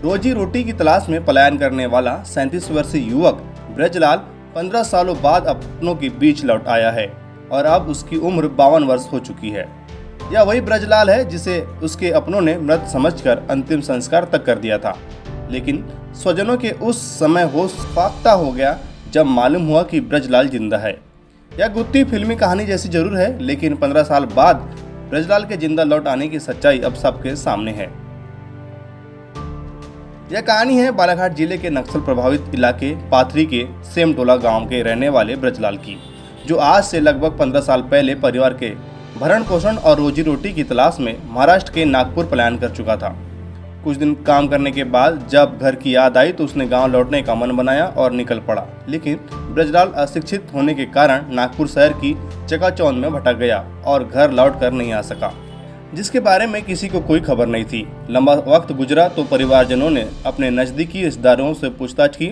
रोजी रोटी की तलाश में पलायन करने वाला 37 वर्षीय युवक ब्रजलाल 15 सालों बाद अपनों के बीच लौट आया है और अब उसकी उम्र 52 वर्ष हो चुकी है। यह वही ब्रजलाल है जिसे उसके अपनों ने मृत समझकर अंतिम संस्कार तक कर दिया था, लेकिन स्वजनों के उस समय होश फाख्ता हो गया जब मालूम हुआ कि ब्रजलाल जिंदा है। यह गुत्थी फिल्मी कहानी जैसी जरूर है, लेकिन 15 साल बाद ब्रजलाल के जिंदा लौट आने की सच्चाई अब सबके सामने है। यह कहानी है बालाघाट जिले के नक्सल प्रभावित इलाके पाथरी के सेमटोला गांव के रहने वाले ब्रजलाल की, जो आज से लगभग 15 साल पहले परिवार के भरण पोषण और रोजी रोटी की तलाश में महाराष्ट्र के नागपुर पलायन कर चुका था। कुछ दिन काम करने के बाद जब घर की याद आई तो उसने गांव लौटने का मन बनाया और निकल पड़ा, लेकिन ब्रजलाल अशिक्षित होने के कारण नागपुर शहर की चकाचौंध में भटक गया और घर लौट कर नहीं आ सका, जिसके बारे में किसी को कोई खबर नहीं थी। लंबा वक्त गुजरा तो परिवारजनों ने अपने नज़दीकी रिश्तेदारों से पूछताछ की,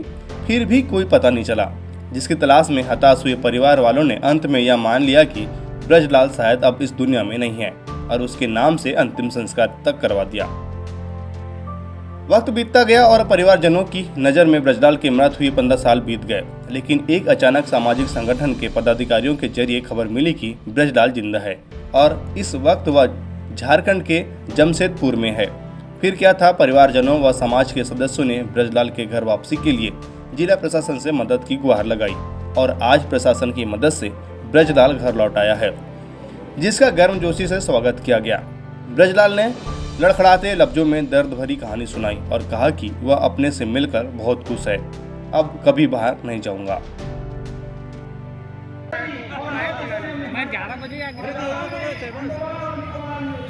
फिर भी कोई पता नहीं चला, जिसकी तलाश में हताश हुए परिवार वालों ने अंत में यह मान लिया कि ब्रजलाल शायद अब इस दुनिया में नहीं है और उसके नाम से अंतिम संस्कार तक करवा दिया। वक्त बीतता गया और परिवारजनों की नज़र में ब्रजलाल की मृत हुई 15 साल बीत गए, लेकिन एक अचानक सामाजिक संगठन के पदाधिकारियों के जरिए खबर मिली कि ब्रजलाल जिंदा है और इस वक्त वह झारखंड के जमशेदपुर में है। फिर क्या था, परिवारजनों व समाज के सदस्यों ने ब्रजलाल के घर वापसी के लिए जिला प्रशासन से मदद की गुहार लगाई और आज प्रशासन की मदद से ब्रजलाल घर लौट आया है, जिसका गर्मजोशी से स्वागत किया गया। ब्रजलाल ने लड़खड़ाते लफ्जों में दर्द भरी कहानी सुनाई और कहा कि वह अपने से मिलकर बहुत खुश है, अब कभी बाहर नहीं जाऊंगा। मैं 11 बजे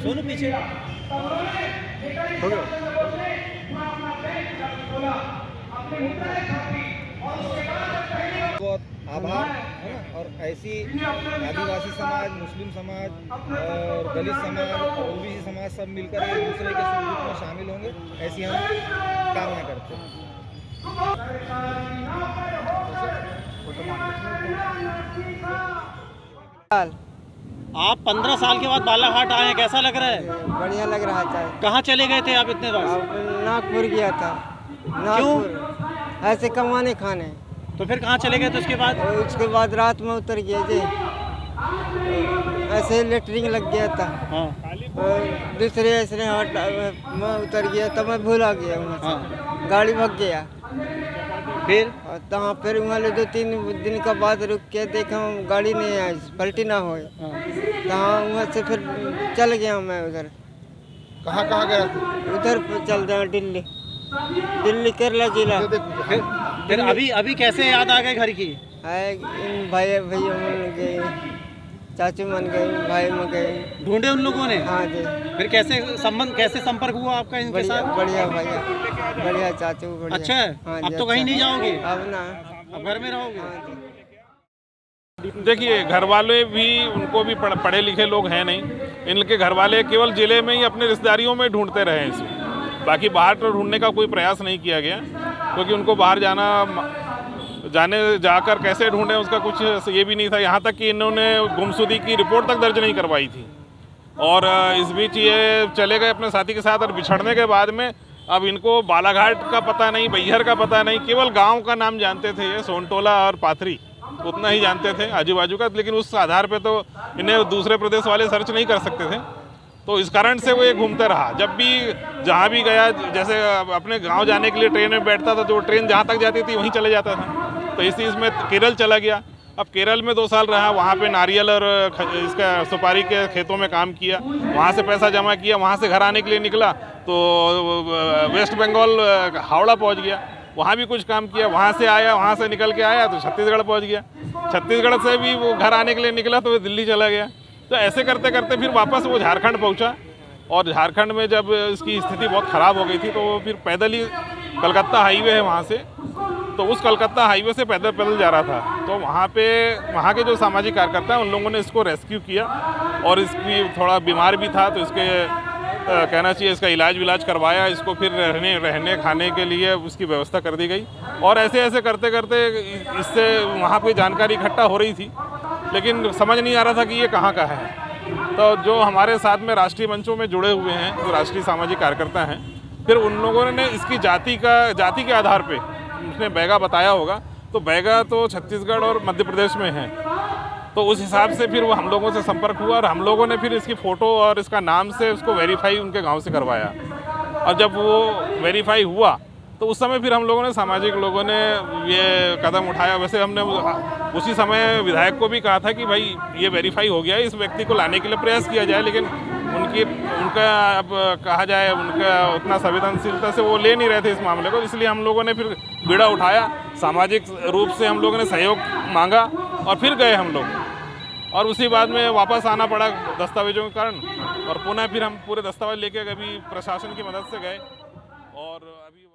सोनू पीछे हो गया। बहुत आभार है ना। और ऐसी आदिवासी समाज, मुस्लिम समाज और दलित समाज और ओबीसी समाज सब मिलकर एक दूसरे के सुख दुख में शामिल होंगे, ऐसी हम कामना करते हैं। आप 15 साल के बाद बालाघाट आए हैं, कैसा लग रहा है? बढ़िया लग रहा था। कहाँ चले गए थे आप इतने वक्त? अब नागपुर गया था। नागपुर ऐसे कमाने खाने। तो फिर कहाँ चले गए थे उसके बाद? और उसके बाद रात में उतर गए थे, ऐसे लेटरिंग लग गया था। हाँ। और दूसरे ऐसे हट मैं उतर गया तो मैं भूला गया वहाँ से। हाँ। गाड़ी भग गया। फिर तहाँ फिर वहाँ 2-3 दिन का बाद रुक के देखा गाड़ी नहीं आई, पलटी ना हो। तहाँ वहाँ से फिर चल गया मैं उधर। कहाँ गया? उधर चल गया दिल्ली केरला जिला। फिर अभी कैसे याद आ गए घर की? भाई भैया मन गए, चाचू मन गए, भाई मन गए। ढूंढे उन लोगों ने? हाँ जी। फिर कैसे संपर्क हुआ आपका इनके साथ? बढ़िया भैया, बढ़िया चाचू, बढ़िया। अच्छा है। हाँ अब जी, तो कहीं नहीं जाओगे? अब ना, अब घर में रहोगे? हाँ जी। देखिए, घर वाले भी उनको भी पढ़े लिखे लोग हैं नहीं। इनके घर वाले केवल जिले में ही अपने रिश्तेदारियों में ढूंढते रहे इसमें, बाकी बाहर तो ढूंढने का कोई प्रयास नहीं किया गया, क्योंकि उनको बाहर जाकर कैसे ढूंढें उसका कुछ ये भी नहीं था। यहाँ तक कि इन्होंने गुमशुदगी की रिपोर्ट तक दर्ज नहीं करवाई थी। और इस बीच ये चले गए अपने साथी के साथ, और बिछड़ने के बाद में अब इनको बालाघाट का पता नहीं, बैहर का पता नहीं, केवल गांव का नाम जानते थे ये, सोनटोला और पाथरी, उतना ही जानते थे आजू बाजू का। लेकिन उस आधार पे तो इन्हें दूसरे प्रदेश वाले सर्च नहीं कर सकते थे, तो इस कारण से वो ये घूमते रहा। जब भी जहाँ भी गया, जैसे अपने गांव जाने के लिए ट्रेन में बैठता था तो ट्रेन जहाँ तक जाती थी वहीं चले जाता था। तो इस चीज़ में केरल चला गया। अब केरल में 2 साल रहा, वहाँ पे नारियल और इसका सुपारी के खेतों में काम किया, वहाँ से पैसा जमा किया, वहाँ से घर आने के लिए निकला तो वेस्ट बंगाल हावड़ा पहुँच गया, वहाँ भी कुछ काम किया, वहाँ से आया, वहाँ से निकल के आया तो छत्तीसगढ़ पहुँच गया, छत्तीसगढ़ से भी वो घर आने के लिए निकला तो वो दिल्ली चला गया। तो ऐसे करते करते फिर वापस वो झारखंड पहुँचा, और झारखंड में जब इसकी स्थिति बहुत ख़राब हो गई थी तो वो फिर पैदल ही, कलकत्ता हाईवे है वहाँ से, तो उस कलकत्ता हाईवे से पैदल जा रहा था। तो वहाँ के जो सामाजिक कार्यकर्ता हैं उन लोगों ने इसको रेस्क्यू किया, और इसकी थोड़ा बीमार भी था तो इसके कहना चाहिए इसका इलाज करवाया, इसको फिर रहने खाने के लिए उसकी व्यवस्था कर दी गई। और ऐसे करते करते इससे वहाँ पे जानकारी इकट्ठा हो रही थी, लेकिन समझ नहीं आ रहा था कि ये कहाँ का है। तो जो हमारे साथ में राष्ट्रीय मंचों में जुड़े हुए हैं, जो राष्ट्रीय सामाजिक कार्यकर्ता हैं, फिर उन लोगों ने इसकी जाति के आधार पे उसने बैगा बताया होगा, तो बैगा तो छत्तीसगढ़ और मध्य प्रदेश में है, तो उस हिसाब से फिर वो हम लोगों से संपर्क हुआ और हम लोगों ने फिर इसकी फ़ोटो और इसका नाम से उसको वेरीफाई उनके गांव से करवाया। और जब वो वेरीफाई हुआ तो उस समय फिर हम लोगों ने, सामाजिक लोगों ने ये कदम उठाया। वैसे हमने उसी समय विधायक को भी कहा था कि भाई ये वेरीफाई हो गया है, इस व्यक्ति को लाने के लिए प्रयास किया जाए, लेकिन उनका अब कहा जाए उनका उतना संवेदनशीलता से वो ले नहीं रहे थे इस मामले को, इसलिए हम लोगों ने फिर बीड़ा उठाया, सामाजिक रूप से हम लोगों ने सहयोग मांगा और फिर गए हम लोग, और उसी बाद में वापस आना पड़ा दस्तावेजों के कारण, और पुनः फिर हम पूरे दस्तावेज लेके अभी प्रशासन की मदद से गए और अभी